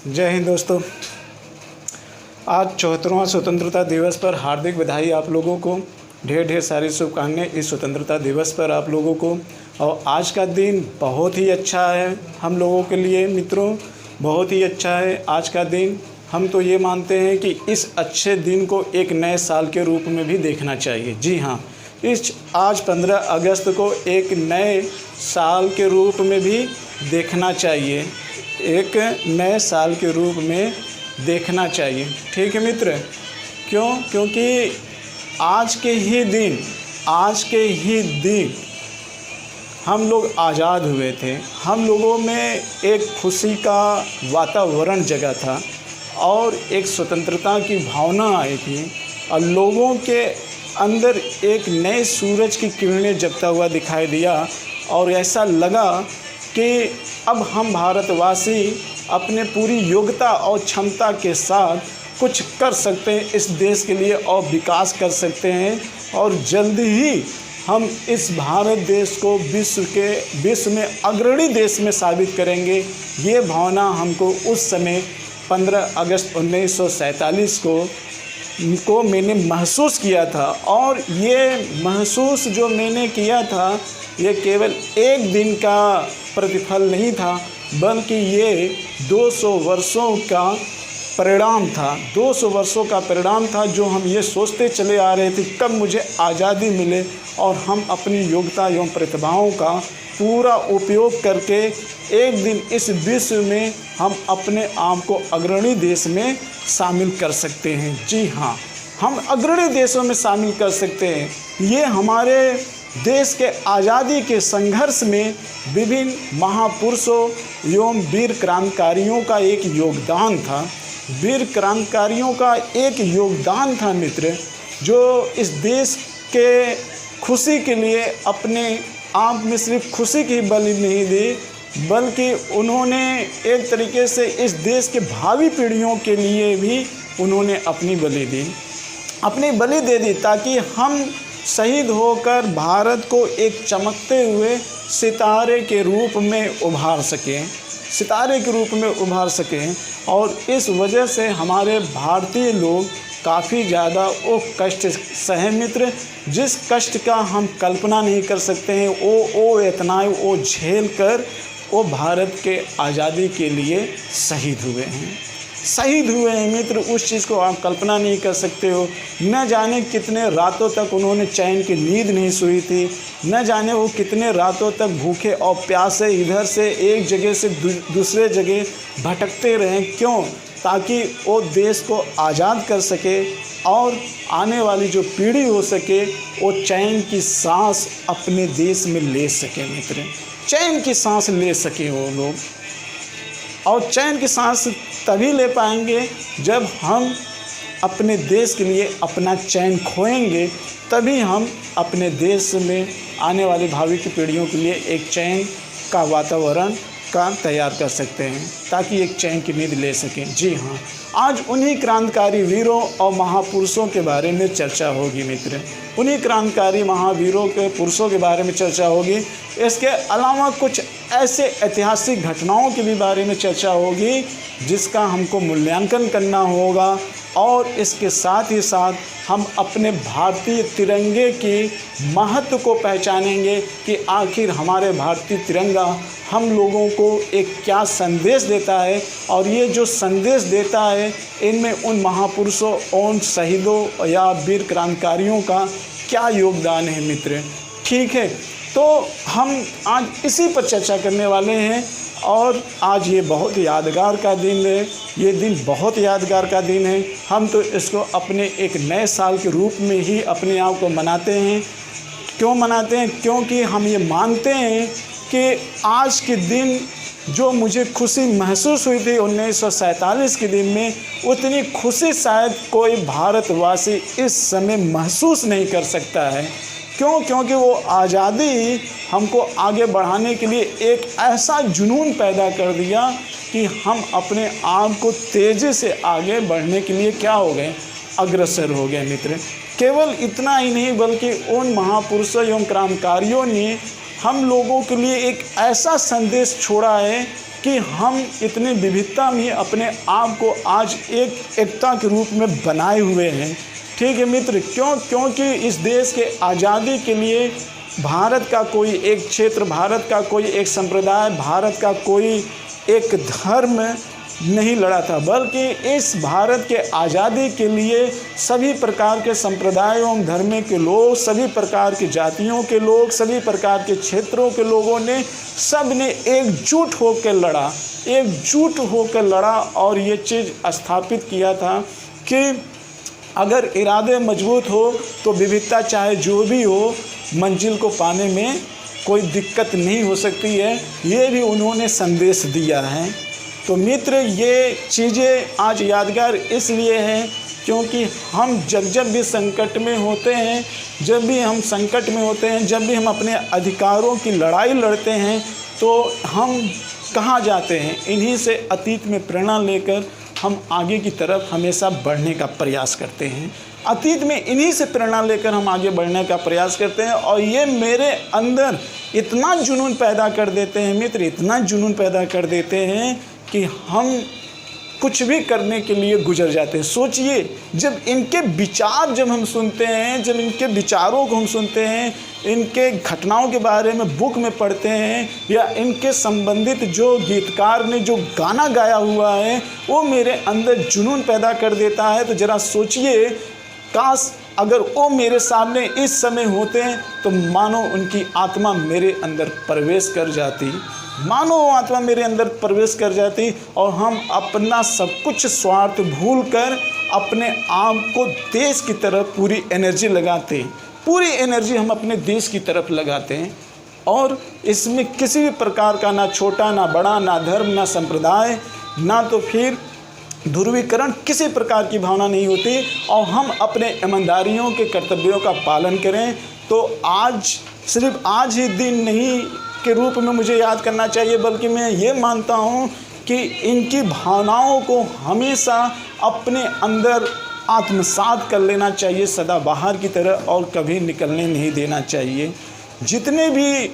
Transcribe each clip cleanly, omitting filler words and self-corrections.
जय हिंद दोस्तों। आज 74वां स्वतंत्रता दिवस पर हार्दिक बधाई आप लोगों को। ढेर ढेर सारी शुभकामनाएं इस स्वतंत्रता दिवस पर आप लोगों को। और आज का दिन बहुत ही अच्छा है हम लोगों के लिए मित्रों, बहुत ही अच्छा है आज का दिन। हम तो ये मानते हैं कि इस अच्छे दिन को एक नए साल के रूप में भी देखना चाहिए। जी हाँ, आज 15 अगस्त को एक नए साल के रूप में भी देखना चाहिए, एक नए साल के रूप में देखना चाहिए। ठीक है मित्र, क्योंकि आज के ही दिन हम लोग आज़ाद हुए थे। हम लोगों में एक खुशी का वातावरण जगा था और एक स्वतंत्रता की भावना आई थी और लोगों के अंदर एक नए सूरज की किरणें जगता हुआ दिखाई दिया और ऐसा लगा कि अब हम भारतवासी अपने पूरी योग्यता और क्षमता के साथ कुछ कर सकते हैं इस देश के लिए और विकास कर सकते हैं और जल्दी ही हम इस भारत देश को विश्व में अग्रणी देश में साबित करेंगे। ये भावना हमको उस समय 15 अगस्त 1947 को मैंने महसूस किया था। और ये महसूस जो मैंने किया था ये केवल एक दिन का प्रतिफल नहीं था, बल्कि ये 200 वर्षों का परिणाम था। 200 वर्षों का परिणाम था जो हम ये सोचते चले आ रहे थे कब मुझे आज़ादी मिले और हम अपनी योग्यता एवं प्रतिभाओं का पूरा उपयोग करके एक दिन इस विश्व में हम अपने आप को अग्रणी देश में शामिल कर सकते हैं। जी हाँ, हम अग्रणी देशों में शामिल कर सकते हैं। ये हमारे देश के आज़ादी के संघर्ष में विभिन्न महापुरुषों एवं वीर क्रांतिकारियों का एक योगदान था। वीर क्रांतिकारियों का एक योगदान था मित्र, जो इस देश के खुशी के लिए अपने आप में सिर्फ खुशी की बलि नहीं दी, बल्कि उन्होंने एक तरीके से इस देश के भावी पीढ़ियों के लिए भी उन्होंने अपनी बलि दे दी ताकि हम शहीद होकर भारत को एक चमकते हुए सितारे के रूप में उभार सकें। और इस वजह से हमारे भारतीय लोग काफ़ी ज़्यादा वो कष्ट सहे मित्र, जिस कष्ट का हम कल्पना नहीं कर सकते हैं। वो यातनाएं वो झेल कर वो भारत के आज़ादी के लिए शहीद हुए हैं मित्र। उस चीज़ को आप कल्पना नहीं कर सकते हो। न जाने कितने रातों तक उन्होंने चैन की नींद नहीं सोई थी, न जाने वो कितने रातों तक भूखे और प्यासे इधर से एक जगह से दूसरे जगह भटकते रहें। क्यों? ताकि वो देश को आज़ाद कर सके और आने वाली जो पीढ़ी हो सके वो चैन की सांस अपने देश में ले सके मित्र, चैन की सांस ले सके वो लोग। और चैन की सांस तभी ले पाएंगे जब हम अपने देश के लिए अपना चैन खोएंगे, तभी हम अपने देश में आने वाली भावी की पीढ़ियों के लिए एक चैन का वातावरण का तैयार कर सकते हैं ताकि एक चैन की नींद ले सकें। जी हाँ, आज उन्हीं क्रांतिकारी वीरों और महापुरुषों के बारे में चर्चा होगी मित्र, उन्हीं क्रांतिकारी महावीरों के पुरुषों के बारे में चर्चा होगी। इसके अलावा कुछ ऐसे ऐतिहासिक घटनाओं के भी बारे में चर्चा होगी जिसका हमको मूल्यांकन करना होगा। और इसके साथ ही साथ हम अपने भारतीय तिरंगे की महत्व को पहचानेंगे कि आखिर हमारे भारतीय तिरंगा हम लोगों को एक क्या संदेश देता है और ये जो संदेश देता है इनमें उन महापुरुषों उन शहीदों या वीर क्रांतिकारियों का क्या योगदान है मित्र। ठीक है, तो हम आज इसी पर चर्चा करने वाले हैं। और आज ये बहुत यादगार का दिन है, ये दिन बहुत यादगार का दिन है। हम तो इसको अपने एक नए साल के रूप में ही अपने आप को मनाते हैं। क्यों मनाते हैं? क्योंकि हम ये मानते हैं कि आज के दिन जो मुझे खुशी महसूस हुई थी 1947 के दिन में, उतनी खुशी शायद कोई भारतवासी इस समय महसूस नहीं कर सकता है। क्यों? क्योंकि वो आज़ादी हमको आगे बढ़ाने के लिए एक ऐसा जुनून पैदा कर दिया कि हम अपने आप को तेज़ी से आगे बढ़ने के लिए क्या हो गए, अग्रसर हो गए मित्र। केवल इतना ही नहीं बल्कि उन महापुरुषों एवं क्रांतिकारियों ने हम लोगों के लिए एक ऐसा संदेश छोड़ा है कि हम इतनी विविधता में अपने आप को आज एक एकता के रूप में बनाए हुए हैं। ठीक है मित्र, क्योंकि इस देश के आज़ादी के लिए भारत का कोई एक क्षेत्र, भारत का कोई एक संप्रदाय, भारत का कोई एक धर्म नहीं लड़ा था, बल्कि इस भारत के आज़ादी के लिए सभी प्रकार के संप्रदायों एवं धर्म के लोग, सभी प्रकार की जातियों के लोग, सभी प्रकार के क्षेत्रों के लोगों ने, सब ने एकजुट होकर लड़ा और ये चीज़ स्थापित किया था कि अगर इरादे मजबूत हो तो विविधता चाहे जो भी हो, मंजिल को पाने में कोई दिक्कत नहीं हो सकती है। ये भी उन्होंने संदेश दिया है। तो मित्र, ये चीज़ें आज यादगार इसलिए हैं क्योंकि हम जब भी संकट में होते हैं, जब भी हम अपने अधिकारों की लड़ाई लड़ते हैं, तो हम कहाँ जाते हैं? इन्हीं से अतीत में प्रेरणा लेकर हम आगे की तरफ हमेशा बढ़ने का प्रयास करते हैं। अतीत में इन्हीं से प्रेरणा लेकर हम आगे बढ़ने का प्रयास करते हैं और ये मेरे अंदर इतना जुनून पैदा कर देते हैं मित्र, इतना जुनून पैदा कर देते हैं कि हम कुछ भी करने के लिए गुजर जाते हैं। सोचिए, जब इनके विचार हम सुनते हैं, जब इनके विचारों को हम सुनते हैं, इनके घटनाओं के बारे में बुक में पढ़ते हैं या इनके संबंधित जो गीतकार ने जो गाना गाया हुआ है वो मेरे अंदर जुनून पैदा कर देता है। तो ज़रा सोचिए, काश अगर वो मेरे सामने इस समय होते हैं तो मानो उनकी आत्मा मेरे अंदर प्रवेश कर जाती, और हम अपना सब कुछ स्वार्थ भूलकर अपने आप को देश की तरफ पूरी एनर्जी हम अपने देश की तरफ लगाते हैं। और इसमें किसी भी प्रकार का ना छोटा ना बड़ा, ना धर्म ना संप्रदाय, ना तो फिर ध्रुवीकरण, किसी प्रकार की भावना नहीं होती। और हम अपने ईमानदारियों के कर्तव्यों का पालन करें तो आज, सिर्फ आज ही दिन नहीं के रूप में मुझे याद करना चाहिए, बल्कि मैं ये मानता हूँ कि इनकी भावनाओं को हमेशा अपने अंदर आत्मसात कर लेना चाहिए सदाबहार की तरह, और कभी निकलने नहीं देना चाहिए। जितने भी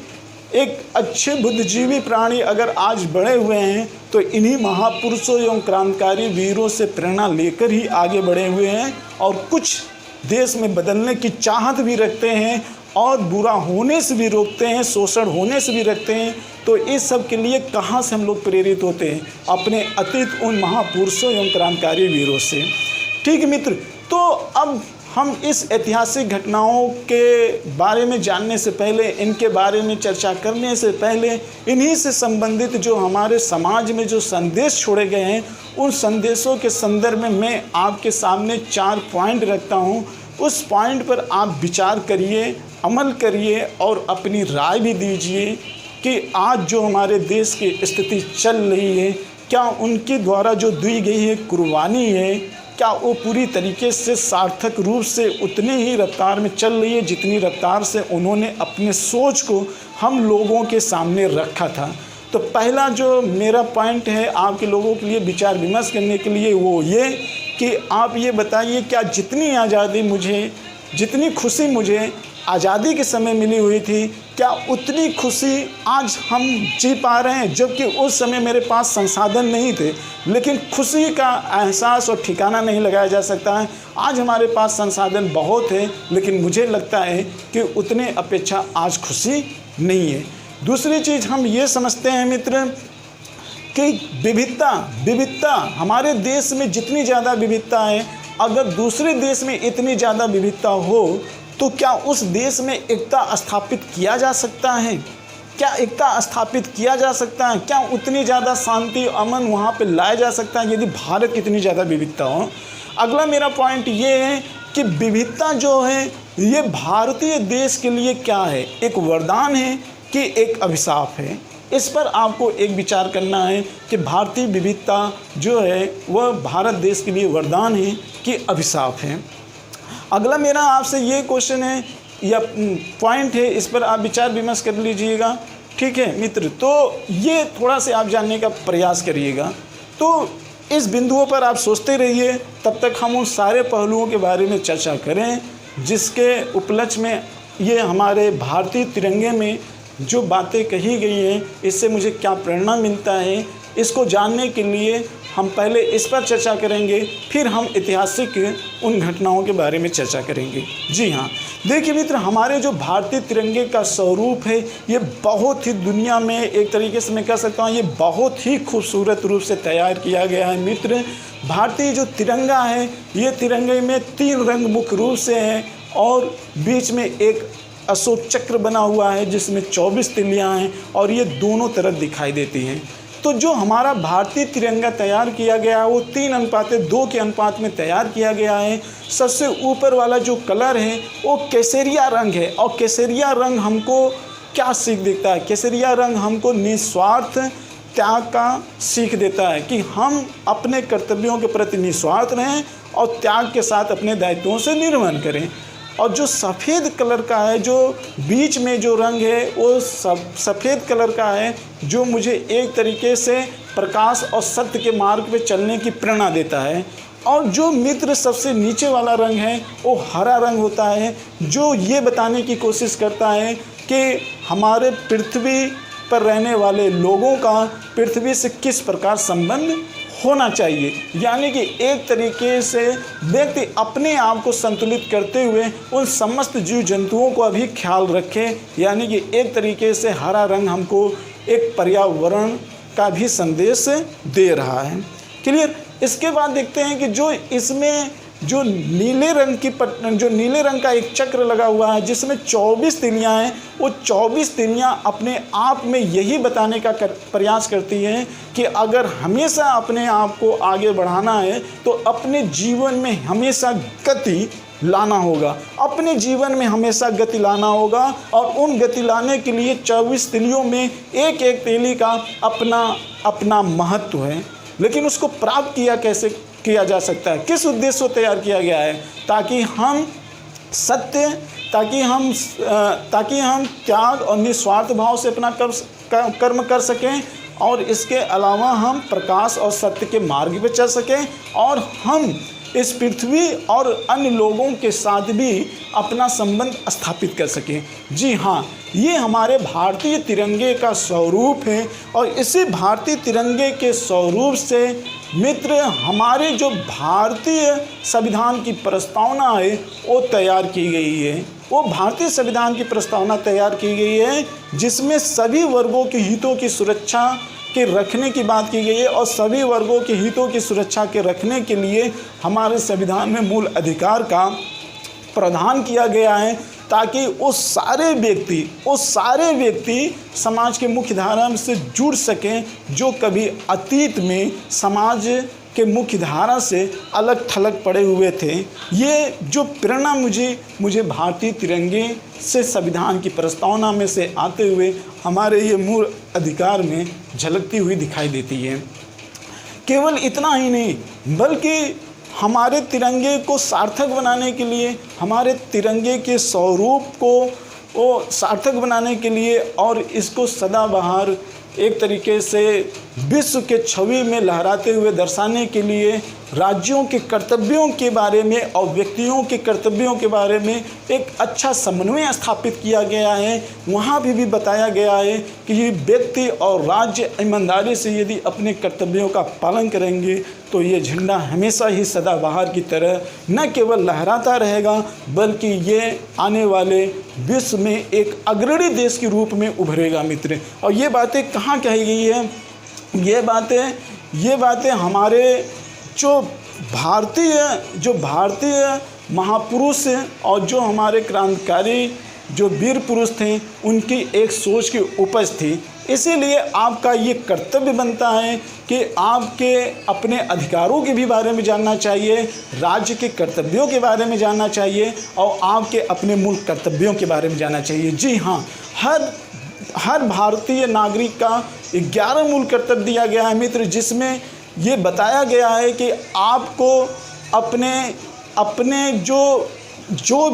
एक अच्छे बुद्धिजीवी प्राणी अगर आज बढ़े हुए हैं तो इन्हीं महापुरुषों एवं क्रांतिकारी वीरों से प्रेरणा लेकर ही आगे बढ़े हुए हैं, और कुछ देश में बदलने की चाहत भी रखते हैं और बुरा होने से भी रोकते हैं, शोषण होने से भी रखते हैं। तो इस सब के लिए कहाँ से हम लोग प्रेरित होते हैं? अपने अतीत उन महापुरुषों एवं क्रांतिकारी वीरों से। ठीक है मित्र, तो अब हम इस ऐतिहासिक घटनाओं के बारे में जानने से पहले, इनके बारे में चर्चा करने से पहले, इन्हीं से संबंधित जो हमारे समाज में जो संदेश छोड़े गए हैं, उन संदेशों के संदर्भ में मैं आपके सामने 4 पॉइंट रखता हूँ। उस पॉइंट पर आप विचार करिए, अमल करिए और अपनी राय भी दीजिए कि आज जो हमारे देश की स्थिति चल रही है, क्या उनके द्वारा जो दी गई है कुर्बानी है, क्या वो पूरी तरीके से सार्थक रूप से उतनी ही रफ्तार में चल रही है जितनी रफ्तार से उन्होंने अपने सोच को हम लोगों के सामने रखा था। तो पहला जो मेरा पॉइंट है आपके लोगों के लिए विचार विमर्श करने के लिए, वो ये कि आप ये बताइए, क्या जितनी खुशी मुझे आज़ादी के समय मिली हुई थी, क्या उतनी खुशी आज हम जी पा रहे हैं? जबकि उस समय मेरे पास संसाधन नहीं थे, लेकिन खुशी का एहसास और ठिकाना नहीं लगाया जा सकता है। आज हमारे पास संसाधन बहुत है, लेकिन मुझे लगता है कि उतने अपेक्षा आज खुशी नहीं है। दूसरी चीज़ हम ये समझते हैं मित्र कि विविधता हमारे देश में जितनी ज़्यादा विविधता है, अगर दूसरे देश में इतनी ज़्यादा विविधता हो तो क्या उस देश में एकता स्थापित किया जा सकता है? क्या उतनी ज़्यादा शांति अमन वहाँ पे लाया जा सकता है यदि भारत की इतनी ज़्यादा विविधता हो? अगला मेरा पॉइंट ये है कि विविधता जो है ये भारतीय देश के लिए क्या है, एक वरदान है कि एक अभिशाप है? इस पर आपको एक विचार करना है कि भारतीय विविधता जो है वह भारत देश के लिए वरदान है कि अभिशाप है। अगला मेरा आपसे ये क्वेश्चन है या पॉइंट है, इस पर आप विचार विमर्श कर लीजिएगा। ठीक है मित्र, तो ये थोड़ा सा आप जानने का प्रयास करिएगा। तो इस बिंदुओं पर आप सोचते रहिए, तब तक हम उन सारे पहलुओं के बारे में चर्चा करें जिसके उपलक्ष्य में ये हमारे भारतीय तिरंगे में जो बातें कही गई हैं इससे मुझे क्या प्रेरणा मिलता है, इसको जानने के लिए हम पहले इस पर चर्चा करेंगे, फिर हम ऐतिहासिक उन घटनाओं के बारे में चर्चा करेंगे। जी हाँ, देखिए मित्र, हमारे जो भारतीय तिरंगे का स्वरूप है ये बहुत ही दुनिया में, एक तरीके से मैं कह सकता हूँ, ये बहुत ही खूबसूरत रूप से तैयार किया गया है मित्र। भारतीय जो तिरंगा है, ये तिरंगे में 3 रंग मुख्य रूप से हैं और बीच में एक अशोक चक्र बना हुआ है जिसमें 24 तिलियाँ हैं और ये दोनों तरफ दिखाई देती हैं। तो जो हमारा भारतीय तिरंगा तैयार किया गया है वो 3:2 के अनुपात में तैयार किया गया है। सबसे ऊपर वाला जो कलर है वो केसरिया रंग है और केसरिया रंग हमको क्या सीख देता है? केसरिया रंग हमको निस्वार्थ त्याग का सीख देता है कि हम अपने कर्तव्यों के प्रति निस्वार्थ रहें और त्याग के साथ अपने दायित्वों से निर्वहन करें। और जो सफ़ेद कलर का है, जो बीच में जो रंग है वो सफ़ेद कलर का है, जो मुझे एक तरीके से प्रकाश और सत्य के मार्ग पे चलने की प्रेरणा देता है। और जो मित्र सबसे नीचे वाला रंग है वो हरा रंग होता है, जो ये बताने की कोशिश करता है कि हमारे पृथ्वी पर रहने वाले लोगों का पृथ्वी से किस प्रकार संबंध होना चाहिए। यानी कि एक तरीके से व्यक्ति अपने आप को संतुलित करते हुए उन समस्त जीव जंतुओं का भी ख्याल रखे। यानी कि एक तरीके से हरा रंग हमको एक पर्यावरण का भी संदेश दे रहा है। क्लियर। इसके बाद देखते हैं कि जो इसमें जो नीले रंग का एक चक्र लगा हुआ है जिसमें 24 तिलियाँ हैं, वो 24 तिलियाँ अपने आप में यही बताने का प्रयास करती हैं कि अगर हमेशा अपने आप को आगे बढ़ाना है तो अपने जीवन में हमेशा गति लाना होगा, अपने जीवन में हमेशा गति लाना होगा। और उन गति लाने के लिए 24 तिलियों में एक एक तिली का अपना महत्व है। लेकिन उसको प्राप्त कैसे किया जा सकता है, किस उद्देश्य से तैयार किया गया है? ताकि हम सत्य, ताकि हम त्याग और निस्वार्थ भाव से अपना कर्म कर सकें और इसके अलावा हम प्रकाश और सत्य के मार्ग पे चल सकें और हम इस पृथ्वी और अन्य लोगों के साथ भी अपना संबंध स्थापित कर सकें। जी हाँ, ये हमारे भारतीय तिरंगे का स्वरूप है और इसी भारतीय तिरंगे के स्वरूप से मित्र हमारे जो भारतीय संविधान की प्रस्तावना है वो तैयार की गई है। वो भारतीय संविधान की प्रस्तावना तैयार की गई है जिसमें सभी वर्गों के हितों की सुरक्षा के रखने की बात की गई है और सभी वर्गों के हितों की सुरक्षा के रखने के लिए हमारे संविधान में मूल अधिकार का प्रावधान किया गया है ताकि वो सारे व्यक्ति समाज के मुख्य धारा से जुड़ सकें जो कभी अतीत में समाज के मुख्य धारा से अलग थलग पड़े हुए थे। ये जो प्रेरणा मुझे भारतीय तिरंगे से संविधान की प्रस्तावना में से आते हुए हमारे ये मूल अधिकार में झलकती हुई दिखाई देती है। केवल इतना ही नहीं बल्कि हमारे तिरंगे को सार्थक बनाने के लिए, हमारे तिरंगे के स्वरूप को सार्थक बनाने के लिए और इसको सदाबहार एक तरीके से विश्व के छवि में लहराते हुए दर्शाने के लिए राज्यों के कर्तव्यों के बारे में और व्यक्तियों के कर्तव्यों के बारे में एक अच्छा समन्वय स्थापित किया गया है। वहाँ भी बताया गया है कि ये व्यक्ति और राज्य ईमानदारी से यदि अपने कर्तव्यों का पालन करेंगे तो ये झंडा हमेशा ही सदाबहार की तरह न केवल लहराता रहेगा बल्कि ये आने वाले विश्व में एक अग्रणी देश के रूप में उभरेगा मित्र। और ये बातें कहाँ कही गई है? ये बातें हमारे जो भारतीय महापुरुष और जो हमारे क्रांतिकारी जो वीर पुरुष थे उनकी एक सोच की उपज थी। इसीलिए आपका ये कर्तव्य बनता है कि आपके अपने अधिकारों के भी बारे में जानना चाहिए, राज्य के कर्तव्यों के बारे में जानना चाहिए और आपके अपने मूल कर्तव्यों के बारे में जानना चाहिए। जी हाँ, हर भारतीय नागरिक का 11 मूल कर्तव्य दिया गया है मित्र, जिसमें ये बताया गया है कि आपको अपने जो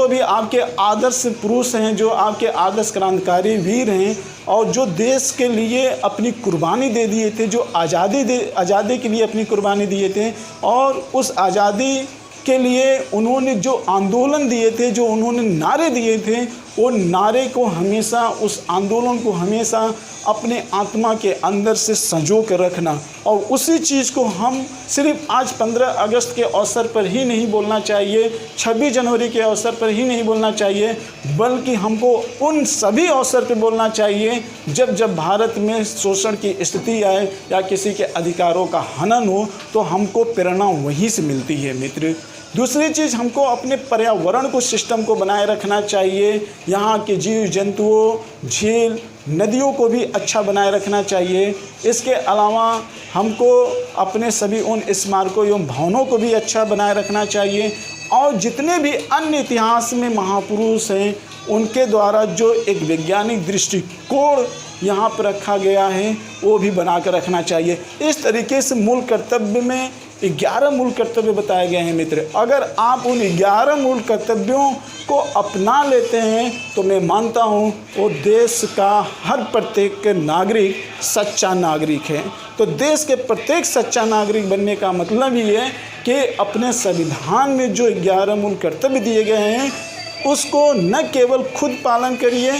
भी आपके आदर्श पुरुष हैं, जो आपके आदर्श क्रांतिकारी वीर हैं और जो देश के लिए अपनी कुर्बानी दे दिए थे, जो आज़ादी के लिए अपनी कुर्बानी दिए थे और उस आज़ादी के लिए उन्होंने जो आंदोलन दिए थे, जो उन्होंने नारे दिए थे, वो नारे को हमेशा, उस आंदोलन को हमेशा अपने आत्मा के अंदर से संजो कर रखना, और उसी चीज़ को हम सिर्फ आज 15 अगस्त के अवसर पर ही नहीं बोलना चाहिए, 26 जनवरी के अवसर पर ही नहीं बोलना चाहिए, बल्कि हमको उन सभी अवसर पर बोलना चाहिए जब जब भारत में शोषण की स्थिति आए या किसी के अधिकारों का हनन हो, तो हमको प्रेरणा वहीं से मिलती है मित्र। दूसरी चीज़, हमको अपने पर्यावरण को, सिस्टम को बनाए रखना चाहिए। यहाँ के जीव जंतुओं, झील, नदियों को भी अच्छा बनाए रखना चाहिए। इसके अलावा हमको अपने सभी उन स्मारकों एवं भवनों को भी अच्छा बनाए रखना चाहिए, और जितने भी अन्य इतिहास में महापुरुष हैं उनके द्वारा जो एक वैज्ञानिक दृष्टिकोण यहाँ पर रखा गया है वो भी बना कर रखना चाहिए। इस तरीके से मूल कर्तव्य में 11 मूल कर्तव्य बताए गए हैं मित्र। अगर आप उन 11 मूल कर्तव्यों को अपना लेते हैं तो मैं मानता हूँ वो देश का हर प्रत्येक नागरिक सच्चा नागरिक है। तो देश के प्रत्येक सच्चा नागरिक बनने का मतलब ही है कि अपने संविधान में जो 11 मूल कर्तव्य दिए गए हैं उसको न केवल खुद पालन करिए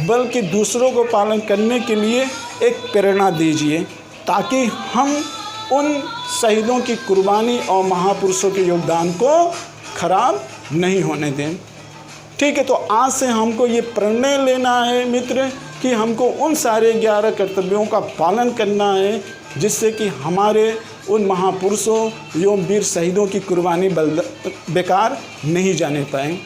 बल्कि दूसरों को पालन करने के लिए एक प्रेरणा दीजिए, ताकि हम उन शहीदों की कुर्बानी और महापुरुषों के योगदान को खराब नहीं होने दें। ठीक है, तो आज से हमको ये प्रणय लेना है मित्र कि हमको उन सारे 11 कर्तव्यों का पालन करना है, जिससे कि हमारे उन महापुरुषों एवं वीर शहीदों की कुर्बानी बेकार नहीं जाने पाए।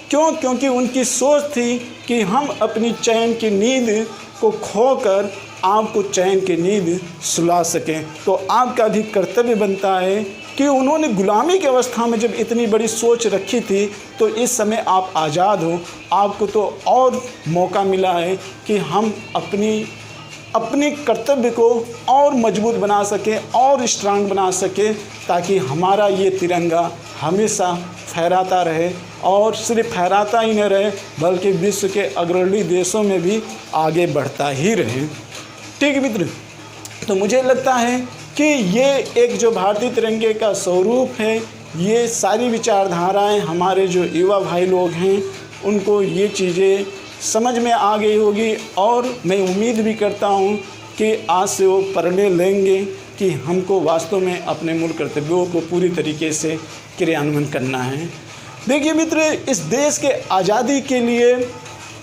क्यों? क्योंकि उनकी सोच थी कि हम अपनी चैन की नींद को खोकर आपको चैन की नींद सुला सकें। तो आपका भी कर्तव्य बनता है कि उन्होंने गुलामी की अवस्था में जब इतनी बड़ी सोच रखी थी तो इस समय आप आज़ाद हो, आपको तो और मौका मिला है कि हम अपनी कर्तव्य को और मजबूत बना सकें और स्ट्रांग बना सकें, ताकि हमारा ये तिरंगा हमेशा फहराता रहे, और सिर्फ फहराता ही न रहे बल्कि विश्व के अग्रणी देशों में भी आगे बढ़ता ही रहे। ठीक है मित्र, तो मुझे लगता है कि ये एक जो भारतीय तिरंगे का स्वरूप है, ये सारी विचारधाराएं हमारे जो युवा भाई लोग हैं उनको ये चीज़ें समझ में आ गई होगी, और मैं उम्मीद भी करता हूँ कि आज से वो प्रणय लेंगे कि हमको वास्तव में अपने मूल कर्तव्यों को पूरी तरीके से क्रियान्वयन करना है। देखिए मित्र, इस देश के आज़ादी के लिए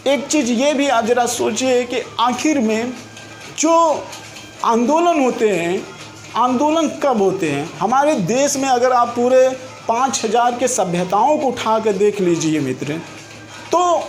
एक चीज़ ये भी आप ज़रा सोचिए कि आखिर में जो आंदोलन होते हैं, आंदोलन कब होते हैं हमारे देश में? अगर आप पूरे 5000 के सभ्यताओं को उठा कर देख लीजिए मित्र, तो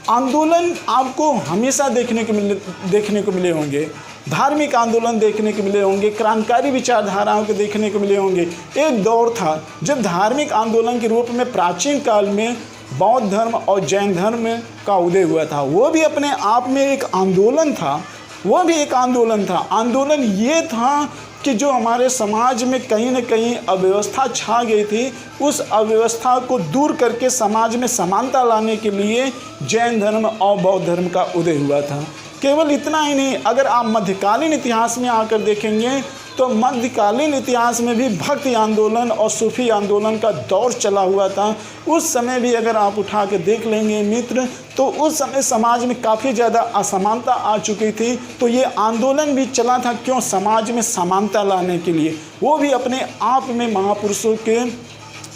आंदोलन आपको हमेशा देखने को मिले होंगे। धार्मिक आंदोलन देखने को मिले होंगे, क्रांतिकारी विचारधाराओं के देखने को मिले होंगे। एक दौर था जब धार्मिक आंदोलन के रूप में प्राचीन काल में बौद्ध धर्म और जैन धर्म का उदय हुआ था। वो भी अपने आप में एक आंदोलन था, वो भी एक आंदोलन था। आंदोलन ये था कि जो हमारे समाज में कहीं न कहीं अव्यवस्था छा गई थी, उस अव्यवस्था को दूर करके समाज में समानता लाने के लिए जैन धर्म और बौद्ध धर्म का उदय हुआ था। केवल इतना ही नहीं, अगर आप मध्यकालीन इतिहास में आकर देखेंगे तो मध्यकालीन इतिहास में भी भक्ति आंदोलन और सूफी आंदोलन का दौर चला हुआ था। उस समय भी अगर आप उठा के देख लेंगे मित्र, तो उस समय समाज में काफ़ी ज़्यादा असमानता आ चुकी थी। तो ये आंदोलन भी चला था, क्यों? समाज में समानता लाने के लिए। वो भी अपने आप में महापुरुषों के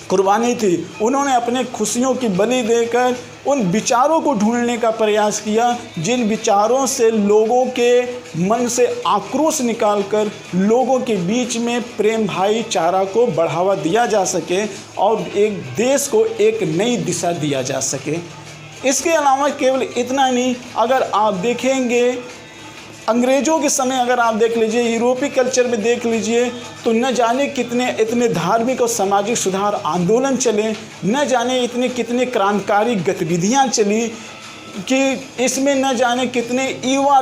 कुर्बानी थी। उन्होंने अपने खुशियों की बलि देकर उन विचारों को ढूंढने का प्रयास किया, जिन विचारों से लोगों के मन से आक्रोश निकालकर लोगों के बीच में प्रेम भाईचारा को बढ़ावा दिया जा सके और एक देश को एक नई दिशा दिया जा सके। इसके अलावा केवल इतना नहीं, अगर आप देखेंगे अंग्रेज़ों के समय, अगर आप देख लीजिए, यूरोपीय कल्चर में देख लीजिए, तो न जाने कितने इतने धार्मिक और सामाजिक सुधार आंदोलन चले, न जाने इतने कितने क्रांतिकारी गतिविधियां चली कि इसमें न जाने कितने युवा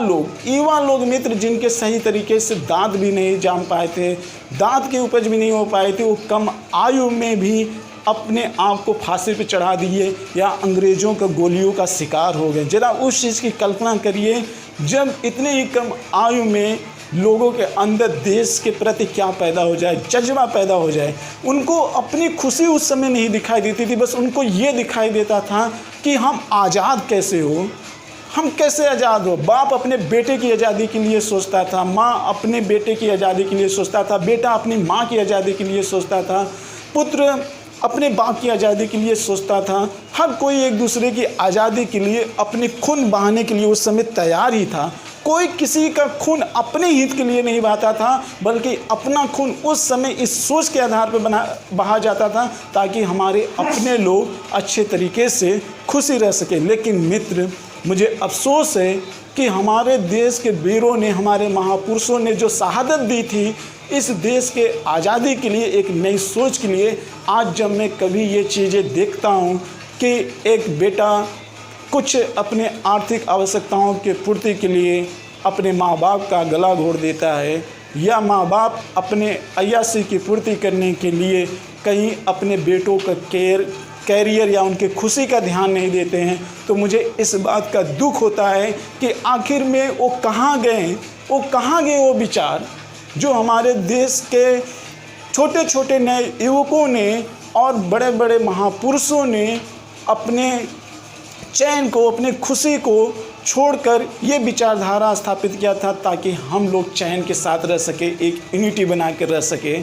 लोग मित्र, जिनके सही तरीके से दांत भी नहीं जाम पाए थे, दांत की उपज भी नहीं हो पाए थे, वो कम आयु में भी अपने आप को फांसी पे चढ़ा दिए या अंग्रेज़ों का गोलियों का शिकार हो गए। ज़रा उस चीज़ की कल्पना करिए, जब इतने ही कम आयु में लोगों के अंदर देश के प्रति क्या पैदा हो जाए, जज्बा पैदा हो जाए। उनको अपनी खुशी उस समय नहीं दिखाई देती थी, बस उनको ये दिखाई देता था कि हम आज़ाद कैसे हो, हम कैसे आज़ाद हो। बाप अपने बेटे की आज़ादी के लिए सोचता था, माँ अपने बेटे की आज़ादी के लिए सोचता था, बेटा अपनी माँ की आज़ादी के लिए सोचता था, पुत्र अपने बाप की आज़ादी के लिए सोचता था। हर कोई एक दूसरे की आज़ादी के लिए अपने खून बहाने के लिए उस समय तैयार ही था। कोई किसी का खून अपने हित के लिए नहीं बहाता था, बल्कि अपना खून उस समय इस सोच के आधार पर बहा जाता था ताकि हमारे अपने लोग अच्छे तरीके से खुशी रह सके। लेकिन मित्र, मुझे अफसोस है कि हमारे देश के वीरों ने, हमारे महापुरुषों ने जो शहादत दी थी इस देश के आज़ादी के लिए, एक नई सोच के लिए, आज जब मैं कभी ये चीज़ें देखता हूँ कि एक बेटा कुछ अपने आर्थिक आवश्यकताओं के पूर्ति के लिए अपने माँ बाप का गला घोट देता है, या माँ बाप अपने अय्यासी की पूर्ति करने के लिए कहीं अपने बेटों का कैरियर या उनके खुशी का ध्यान नहीं देते हैं, तो मुझे इस बात का दुख होता है कि आखिर में वो कहाँ गए वो विचार जो हमारे देश के छोटे छोटे नए युवकों ने और बड़े बड़े महापुरुषों ने अपने चैन को, अपने खुशी को छोड़कर ये विचारधारा स्थापित किया था ताकि हम लोग चैन के साथ रह सके, एक यूनिटी बना कर रह सके।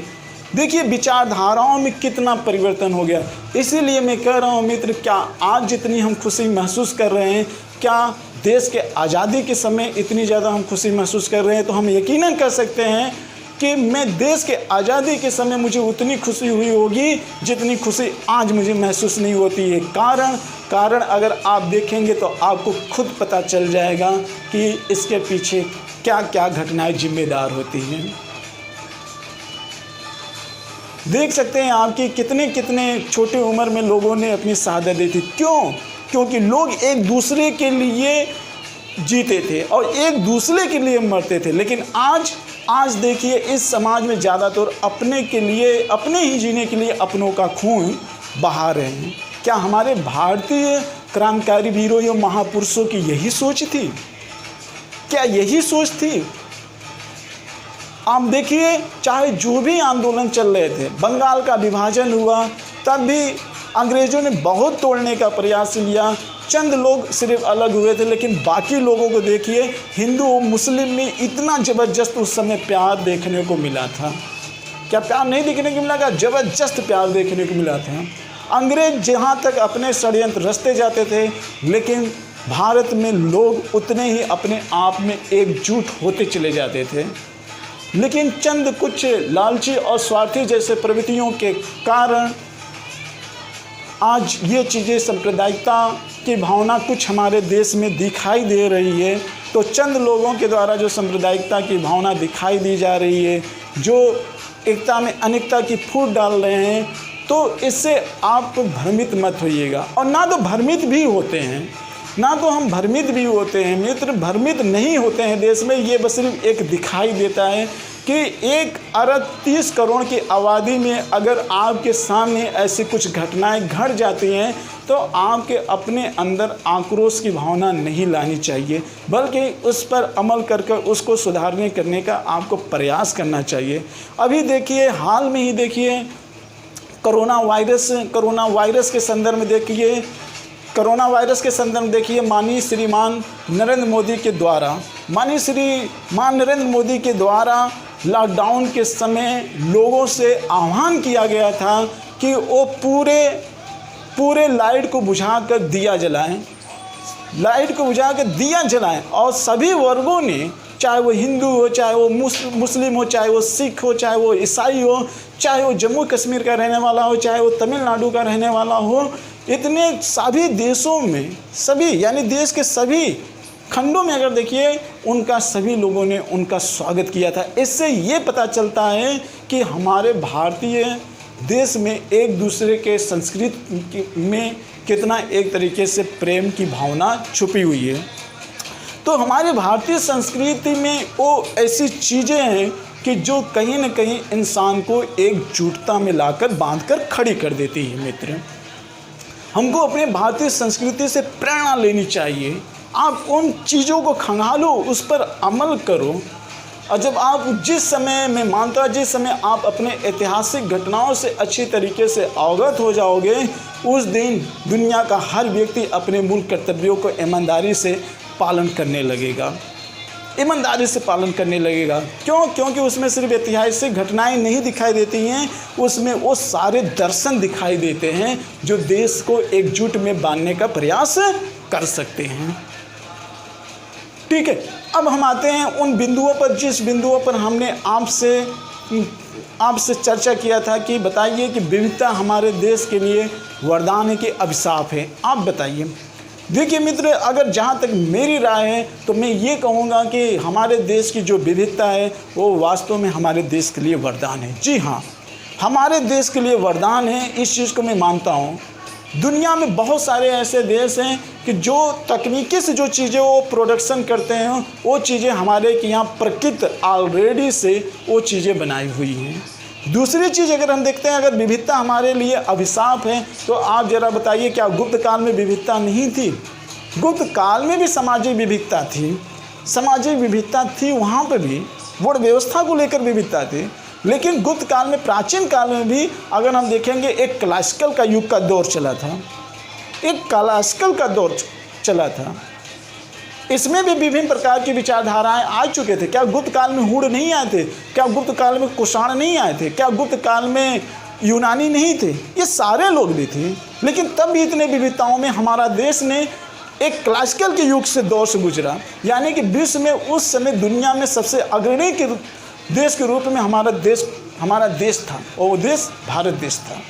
देखिए विचारधाराओं में कितना परिवर्तन हो गया। इसीलिए मैं कह रहा हूँ मित्र, क्या आज जितनी हम खुशी महसूस कर रहे हैं, क्या देश के आज़ादी के समय इतनी ज़्यादा हम खुशी महसूस कर रहे हैं? तो हम यकीनन कर सकते हैं कि मैं देश के आज़ादी के समय मुझे उतनी खुशी हुई होगी जितनी खुशी आज मुझे महसूस नहीं होती है। कारण अगर आप देखेंगे तो आपको खुद पता चल जाएगा कि इसके पीछे क्या क्या घटनाएं जिम्मेदार होती हैं। देख सकते हैं आप कि कितने छोटे उम्र में लोगों ने अपनी शहादत दी थी। क्योंकि लोग एक दूसरे के लिए जीते थे और एक दूसरे के लिए मरते थे। लेकिन आज देखिए इस समाज में ज़्यादातर अपने के लिए, अपने ही जीने के लिए अपनों का खून बहा रहे हैं। क्या हमारे भारतीय क्रांतिकारी वीरों या महापुरुषों की यही सोच थी? क्या यही सोच थी? आप देखिए, चाहे जो भी आंदोलन चल रहे थे, बंगाल का विभाजन हुआ तब भी अंग्रेज़ों ने बहुत तोड़ने का प्रयास किया। चंद लोग सिर्फ अलग हुए थे, लेकिन बाकी लोगों को देखिए, हिंदू और मुस्लिम में इतना ज़बरदस्त उस समय प्यार देखने को मिला था। क्या प्यार नहीं देखने को मिला? क्या ज़बरदस्त प्यार देखने को मिला था। अंग्रेज़ जहाँ तक अपने षड्यंत्र रचते जाते थे, लेकिन भारत में लोग उतने ही अपने आप में एकजुट होते चले जाते थे। लेकिन चंद कुछ लालची और स्वार्थी जैसे प्रवृत्तियों के कारण आज ये चीज़ें, सांप्रदायिकता की भावना कुछ हमारे देश में दिखाई दे रही है। तो चंद लोगों के द्वारा जो सांप्रदायिकता की भावना दिखाई दी जा रही है, जो एकता में अनेकता की फूट डाल रहे हैं, तो इससे आप भ्रमित मत होइएगा। और ना तो भ्रमित भी होते हैं, ना तो हम भ्रमित भी होते हैं मित्र, भ्रमित नहीं होते हैं देश में। ये बस सिर्फ एक दिखाई देता है कि 1 अरब 30 करोड़ की आबादी में अगर आपके सामने ऐसी कुछ घटनाएं घट जाती हैं तो आपके अपने अंदर आक्रोश की भावना नहीं लानी चाहिए, बल्कि उस पर अमल कर उसको सुधारने करने का आपको प्रयास करना चाहिए। अभी देखिए, हाल में ही देखिए कोरोना वायरस के संदर्भ में देखिए, माननीय श्रीमान नरेंद्र मोदी के द्वारा लॉकडाउन के समय लोगों से आह्वान किया गया था कि वो पूरे लाइट को बुझाकर दिया जलाएं, और सभी वर्गों ने, चाहे वो हिंदू हो, चाहे वो मुस्लिम हो, चाहे वो सिख हो, चाहे वो ईसाई हो, चाहे वो जम्मू कश्मीर का रहने वाला हो, चाहे वो तमिलनाडु का रहने वाला हो, इतने सभी देशों में, सभी यानी देश के सभी खंडों में अगर देखिए, उनका सभी लोगों ने उनका स्वागत किया था। इससे ये पता चलता है कि हमारे भारतीय देश में एक दूसरे के संस्कृति में कितना एक तरीके से प्रेम की भावना छुपी हुई है। तो हमारे भारतीय संस्कृति में वो ऐसी चीज़ें हैं कि जो कहीं न कहीं इंसान को एकजुटता में लाकर बांधकर खड़ी कर देती है। मित्र, हमको अपने भारतीय संस्कृति से प्रेरणा लेनी चाहिए। आप उन चीज़ों को खंगालो, उस पर अमल करो। और जब आप जिस समय, मैं मानता हूँ जिस समय आप अपने ऐतिहासिक घटनाओं से अच्छी तरीके से अवगत हो जाओगे, उस दिन दुनिया का हर व्यक्ति अपने मूल कर्तव्यों को ईमानदारी से पालन करने लगेगा, ईमानदारी से पालन करने लगेगा। क्यों? क्योंकि उसमें सिर्फ ऐतिहासिक घटनाएं नहीं दिखाई देती हैं, उसमें वो सारे दर्शन दिखाई देते हैं जो देश को एकजुट में बांधने का प्रयास कर सकते हैं। ठीक है, अब हम आते हैं उन बिंदुओं पर जिस बिंदुओं पर हमने आपसे चर्चा किया था कि बताइए कि विविधता हमारे देश के लिए वरदान है कि अभिशाप है। आप बताइए। देखिए मित्र, अगर जहाँ तक मेरी राय है तो मैं ये कहूँगा कि हमारे देश की जो विविधता है वो वास्तव में हमारे देश के लिए वरदान है। जी हाँ, हमारे देश के लिए वरदान है, इस चीज़ को मैं मानता हूँ। दुनिया में बहुत सारे ऐसे देश हैं कि जो तकनीकी से जो चीज़ें वो प्रोडक्शन करते हैं, वो चीज़ें हमारे के यहाँ प्रकृति ऑलरेडी से वो चीज़ें बनाई हुई हैं। दूसरी चीज़ अगर हम देखते हैं, अगर विविधता हमारे लिए अभिशाप है तो आप ज़रा बताइए, क्या गुप्त काल में विविधता नहीं थी? गुप्त काल में भी सामाजिक विविधता थी, सामाजिक विविधता थी, वहाँ पर भी वर्ण व्यवस्था को लेकर विविधता थी। लेकिन गुप्त काल में, प्राचीन काल में भी अगर हम देखेंगे, एक क्लासिकल का युग का दौर चला था, एक क्लासिकल का दौर चला था। इसमें भी विभिन्न प्रकार की विचारधाराएं आ चुके थे। क्या गुप्त काल में हूण नहीं आए थे? क्या गुप्त काल में कुषाण नहीं आए थे? क्या गुप्त काल में यूनानी नहीं थे? ये सारे लोग भी थे। लेकिन तब भी इतने विविधताओं में हमारा देश ने एक क्लासिकल के युग से दौर से गुजरा, यानी कि विश्व में उस समय दुनिया में सबसे अग्रणी के देश के रूप में हमारा देश था, और वो देश भारत देश था।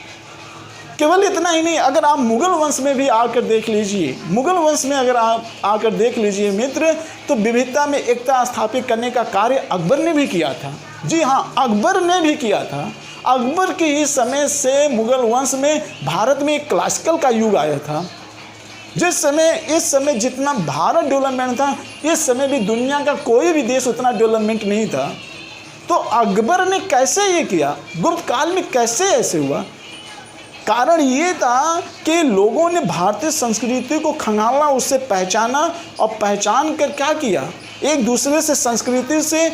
केवल इतना ही नहीं, अगर आप मुगल वंश में भी आकर देख लीजिए, मुगल वंश में अगर आप आकर देख लीजिए मित्र, तो विविधता में एकता स्थापित करने का कार्य अकबर ने भी किया था। जी हाँ, अकबर ने भी किया था। अकबर के ही समय से मुगल वंश में भारत में एक क्लासिकल का युग आया था। जिस समय, इस समय जितना भारत डेवलपमेंट था, इस समय भी दुनिया का कोई भी देश उतना डेवलपमेंट नहीं था। तो अकबर ने कैसे ये किया? गुप्त काल में कैसे ऐसे हुआ? कारण ये था कि लोगों ने भारतीय संस्कृति को खंगाला, उससे पहचाना, और पहचान कर क्या किया, एक दूसरे से संस्कृति से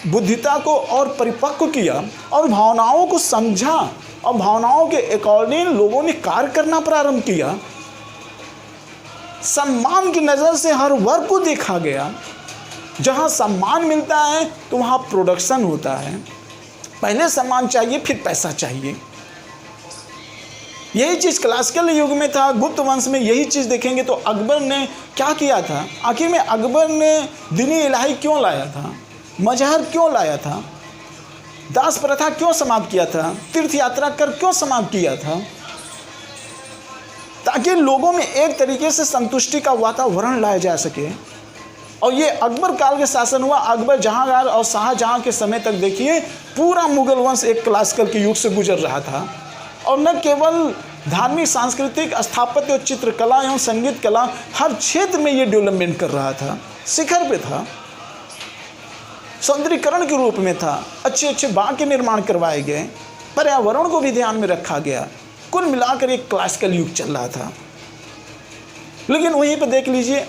बुद्धिता को और परिपक्व किया और भावनाओं को समझा, और भावनाओं के अकॉर्डिंग लोगों ने कार्य करना प्रारंभ किया। सम्मान की नज़र से हर वर्ग को देखा गया। जहाँ सम्मान मिलता है तो वहाँ प्रोडक्शन होता है। पहले सम्मान चाहिए, फिर पैसा चाहिए। यही चीज़ क्लासिकल युग में था, गुप्त वंश में यही चीज़ देखेंगे। तो अकबर ने क्या किया था? आखिर में अकबर ने दीनी इलाही क्यों लाया था? मजहर क्यों लाया था? दास प्रथा क्यों समाप्त किया था? तीर्थ यात्रा कर क्यों समाप्त किया था? ताकि लोगों में एक तरीके से संतुष्टि का वातावरण लाया जा सके। और ये अकबर काल के शासन हुआ। अकबर, जहांगीर और शाहजहां के समय तक देखिए, पूरा मुगल वंश एक क्लासिकल के युग से गुजर रहा था। और न केवल धार्मिक, सांस्कृतिक, स्थापत्य और चित्रकला एवं संगीत कला, हर क्षेत्र में ये डेवलपमेंट कर रहा था, शिखर पे था, सौंदर्यीकरण के रूप में था। अच्छे अच्छे बाग के निर्माण करवाए गए, पर्यावरण को भी ध्यान में रखा गया। कुल मिलाकर एक क्लासिकल युग चल रहा था। लेकिन वहीं पर देख लीजिए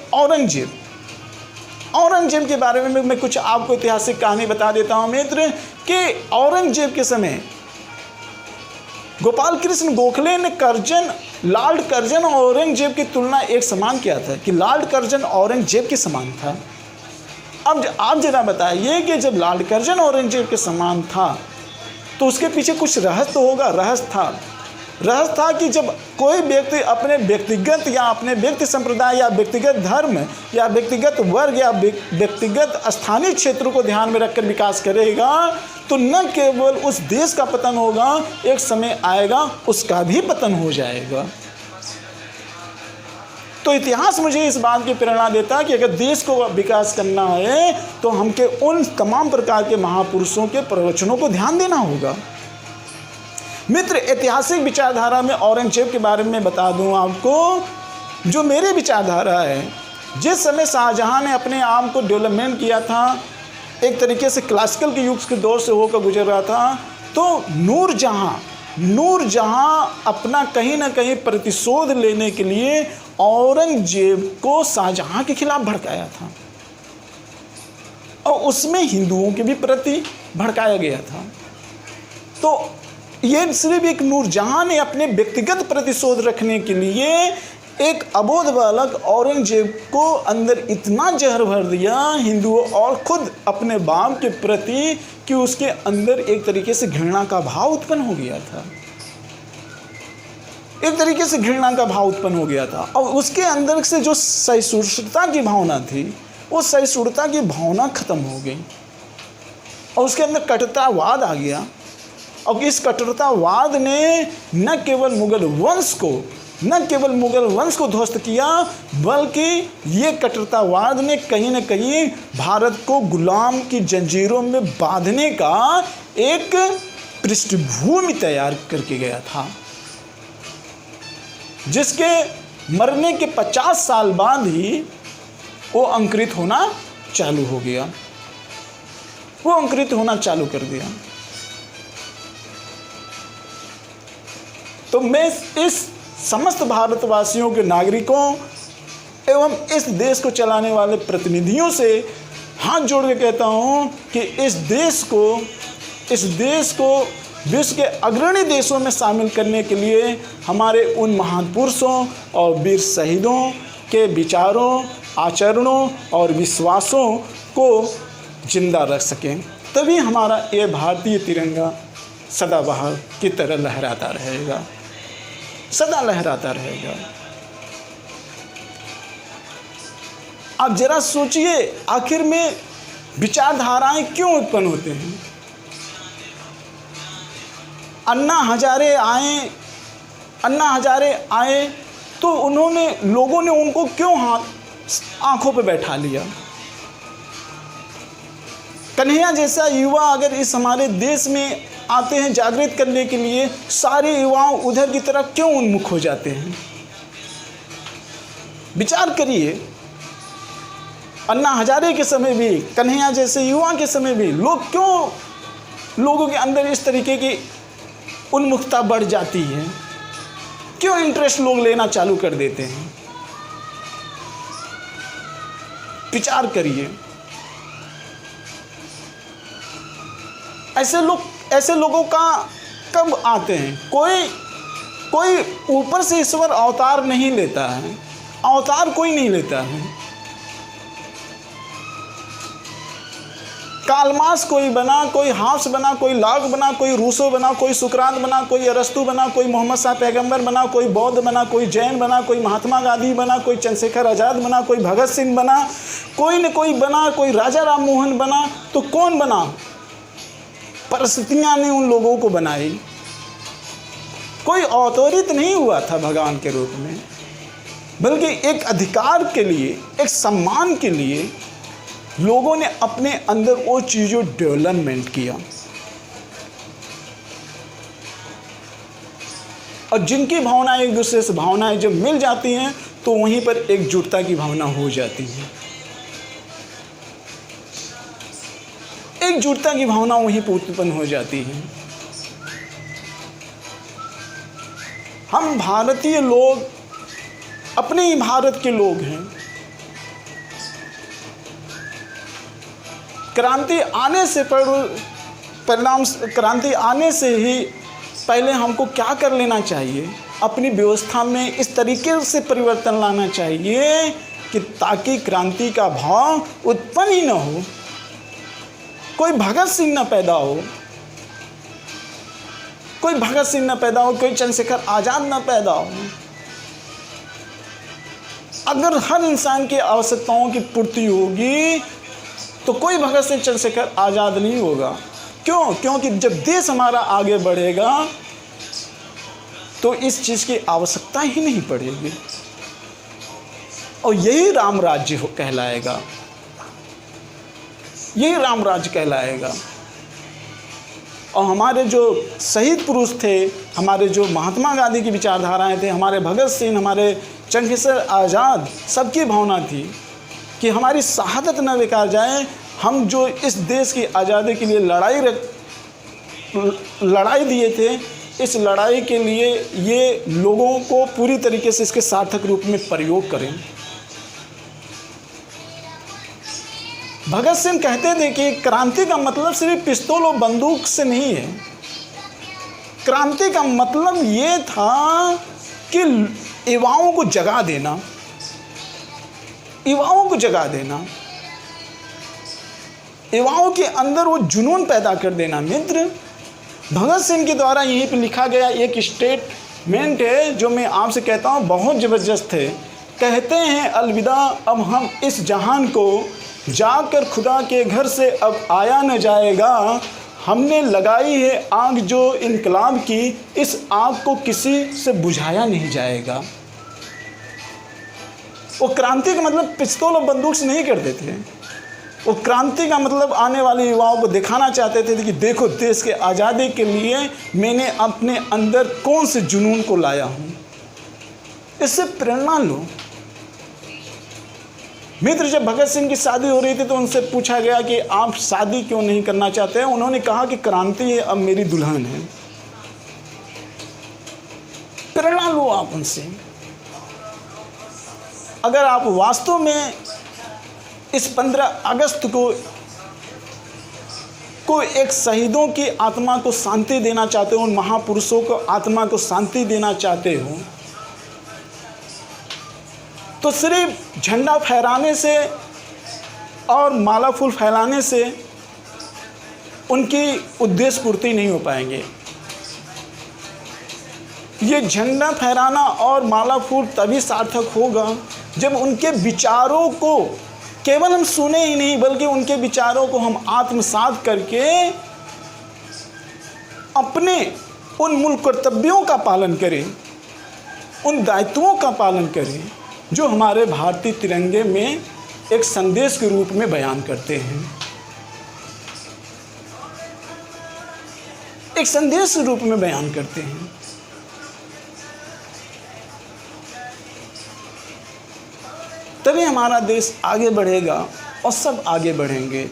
औरंगजेब के बारे में मैं कुछ आपको ऐतिहासिक कहानी बता देता हूं मित्र, कि औरंगजेब के समय गोपाल कृष्ण गोखले ने लॉर्ड कर्जन और औरंगजेब की तुलना एक समान किया था, कि लॉर्ड कर्जन औरंगजेब के समान था। अब आप जरा बताइए कि जब लॉर्ड कर्जन औरंगजेब के समान था तो उसके पीछे कुछ रहस्य तो होगा। रहस्य था कि जब कोई व्यक्ति अपने व्यक्तिगत या अपने व्यक्ति संप्रदाय या व्यक्तिगत धर्म या व्यक्तिगत वर्ग या व्यक्तिगत स्थानीय क्षेत्रों को ध्यान में रखकर विकास करेगा तो न केवल उस देश का पतन होगा, एक समय आएगा उसका भी पतन हो जाएगा। तो इतिहास मुझे इस बात की प्रेरणा देता है कि अगर देश को विकास करना है तो हमके उन तमाम प्रकार के महापुरुषों के प्रवचनों को ध्यान देना होगा। मित्र, ऐतिहासिक विचारधारा में औरंगजेब के बारे में बता दूं आपको, जो मेरी विचारधारा है, जिस समय शाहजहां ने अपने आप को डेवलपमेंट किया था, एक तरीके से क्लासिकल के युग के दौर से होकर गुजर रहा था, तो नूरजहां अपना कहीं ना कहीं प्रतिशोध लेने के लिए औरंगजेब को शाहजहां के खिलाफ भड़काया था। और उसमें हिंदुओं के भी प्रति भड़काया गया था। तो ये सिर्फ एक नूरजहां ने अपने व्यक्तिगत प्रतिशोध रखने के लिए एक अबोध बालक औरंगजेब को अंदर इतना जहर भर दिया हिंदुओं और खुद अपने बाप के प्रति कि उसके अंदर एक तरीके से घृणा का भाव उत्पन्न हो गया था। एक तरीके से घृणा का भाव उत्पन्न हो गया था और उसके अंदर से जो सहिष्णुता की भावना थी, वो सहिष्णुता की भावना खत्म हो गई और उसके अंदर कट्टरतावाद आ गया। और इस कट्टरतावाद ने न केवल मुगल वंश को ध्वस्त किया, बल्कि ये कट्टरतावाद ने कहीं न कहीं भारत को गुलाम की जंजीरों में बांधने का एक पृष्ठभूमि तैयार करके गया था, जिसके मरने के 50 साल बाद ही वो अंकुरित होना चालू हो गया, वो अंकुरित होना चालू कर दिया। तो मैं इस समस्त भारतवासियों के नागरिकों एवं इस देश को चलाने वाले प्रतिनिधियों से हाथ जोड़ के कहता हूँ कि इस देश को विश्व के अग्रणी देशों में शामिल करने के लिए हमारे उन महान पुरुषों और वीर शहीदों के विचारों, आचरणों और विश्वासों को जिंदा रख सकें, तभी हमारा ये भारतीय तिरंगा सदाबहार की तरह लहराता रहेगा, सदा लहराता रहेगा। आप जरा सोचिए, आखिर में विचारधाराएं क्यों उत्पन्न होते हैं? अन्ना हजारे आए तो लोगों ने उनको क्यों आंखों पे बैठा लिया? कन्हैया जैसा युवा अगर इस हमारे देश में आते हैं जागृत करने के लिए, सारे युवाओं उधर की तरफ क्यों उन्मुख हो जाते हैं? विचार करिए, अन्ना हजारे के समय भी, कन्हैया जैसे युवा के समय भी लोगों के अंदर इस तरीके की उन्मुखता बढ़ जाती है? क्यों इंटरेस्ट लोग लेना चालू कर देते हैं? विचार करिए। ऐसे लोगों का कब आते हैं? कोई ऊपर से ईश्वर अवतार नहीं लेता है, अवतार कोई नहीं लेता है। कालमास कोई बना, कोई हाफ्स बना, कोई लाग बना, कोई रूसो बना, कोई सुकरात बना, कोई अरस्तु बना, कोई मोहम्मद शाह पैगंबर बना, कोई बौद्ध बना, कोई जैन बना, कोई महात्मा गांधी बना, कोई चंद्रशेखर आज़ाद बना, कोई भगत सिंह बना, कोई न कोई बना, कोई राजा राम मोहन बना। तो कौन बना? परिस्थितियां ने उन लोगों को बनाई। कोई अवतरित नहीं हुआ था भगवान के रूप में, बल्कि एक अधिकार के लिए, एक सम्मान के लिए लोगों ने अपने अंदर वो चीज़ों डेवलपमेंट किया। और जिनकी भावनाएं एक दूसरे से भावनाएं जब मिल जाती हैं तो वहीं पर एकजुटता की भावना हो जाती है। एकजुटता की भावना वहीं पर उत्पन्न हो जाती है। हम भारतीय लोग अपने ही भारत के लोग हैं। क्रांति आने से ही पहले हमको क्या कर लेना चाहिए? अपनी व्यवस्था में इस तरीके से परिवर्तन लाना चाहिए कि ताकि क्रांति का भाव उत्पन्न ही न हो, कोई भगत सिंह न पैदा हो, कोई चंद्रशेखर आज़ाद न पैदा हो। अगर हर इंसान की आवश्यकताओं की पूर्ति होगी तो कोई भगत सिंह चंद्रशेखर आज़ाद नहीं होगा। क्यों? क्योंकि जब देश हमारा आगे बढ़ेगा तो इस चीज़ की आवश्यकता ही नहीं पड़ेगी और यही राम राज्य कहलाएगा, यही राम राज्य कहलाएगा। और हमारे जो शहीद पुरुष थे, हमारे जो महात्मा गांधी की विचारधाराएं थे, हमारे भगत सिंह, हमारे चंद्रशेखर आज़ाद, सबकी भावना थी कि हमारी शहादत न बेकार जाए। हम जो इस देश की आज़ादी के लिए लड़ाई दिए थे, इस लड़ाई के लिए ये लोगों को पूरी तरीके से इसके सार्थक रूप में प्रयोग करें। भगत सिंह कहते थे कि क्रांति का मतलब सिर्फ पिस्तौल और बंदूक से नहीं है। क्रांति का मतलब ये था कि युवाओं को जगा देना, युवाओं को जगा देना, युवाओं के अंदर वो जुनून पैदा कर देना। मित्र, भगत सिंह के द्वारा यहीं पे लिखा गया एक स्टेटमेंट है जो मैं आपसे कहता हूँ, बहुत ज़बरदस्त है। कहते हैं अलविदा अब हम इस जहान को, जाकर खुदा के घर से अब आया न जाएगा। हमने लगाई है आग जो इनकलाब की, इस आग को किसी से बुझाया नहीं जाएगा। वो क्रांति का मतलब पिस्तौल और बंदूक से नहीं करते थे। वो क्रांति का मतलब आने वाले युवाओं को दिखाना चाहते थे कि देखो, देश के आज़ादी के लिए मैंने अपने अंदर कौन से जुनून को लाया हूँ, इससे प्रेरणा लो। मित्र, जब भगत सिंह की शादी हो रही थी तो उनसे पूछा गया कि आप शादी क्यों नहीं करना चाहते हैं। उन्होंने कहा कि क्रांति अब मेरी दुल्हन है। प्रेरणा लो आप उनसे। अगर आप वास्तव में इस 15 अगस्त को एक शहीदों की आत्मा को शांति देना चाहते हो, उन महापुरुषों को आत्मा को शांति देना चाहते हो, तो सिर्फ झंडा फहराने से और माला फूल फैलाने से उनकी उद्देश्य पूर्ति नहीं हो पाएंगे। ये झंडा फहराना और माला फूल तभी सार्थक होगा जब उनके विचारों को केवल हम सुने ही नहीं, बल्कि उनके विचारों को हम आत्मसात करके अपने उन मूल कर्तव्यों का पालन करें, उन दायित्वों का पालन करें जो हमारे भारतीय तिरंगे में एक संदेश के रूप में बयान करते हैं, एक संदेश के रूप में बयान करते हैं। तभी हमारा देश आगे बढ़ेगा और सब आगे बढ़ेंगे।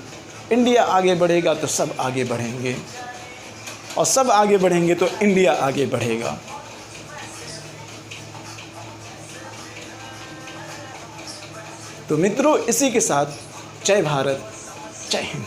इंडिया आगे बढ़ेगा तो सब आगे बढ़ेंगे, और सब आगे बढ़ेंगे तो इंडिया आगे बढ़ेगा। तो मित्रों, इसी के साथ जय भारत, जय हिंद।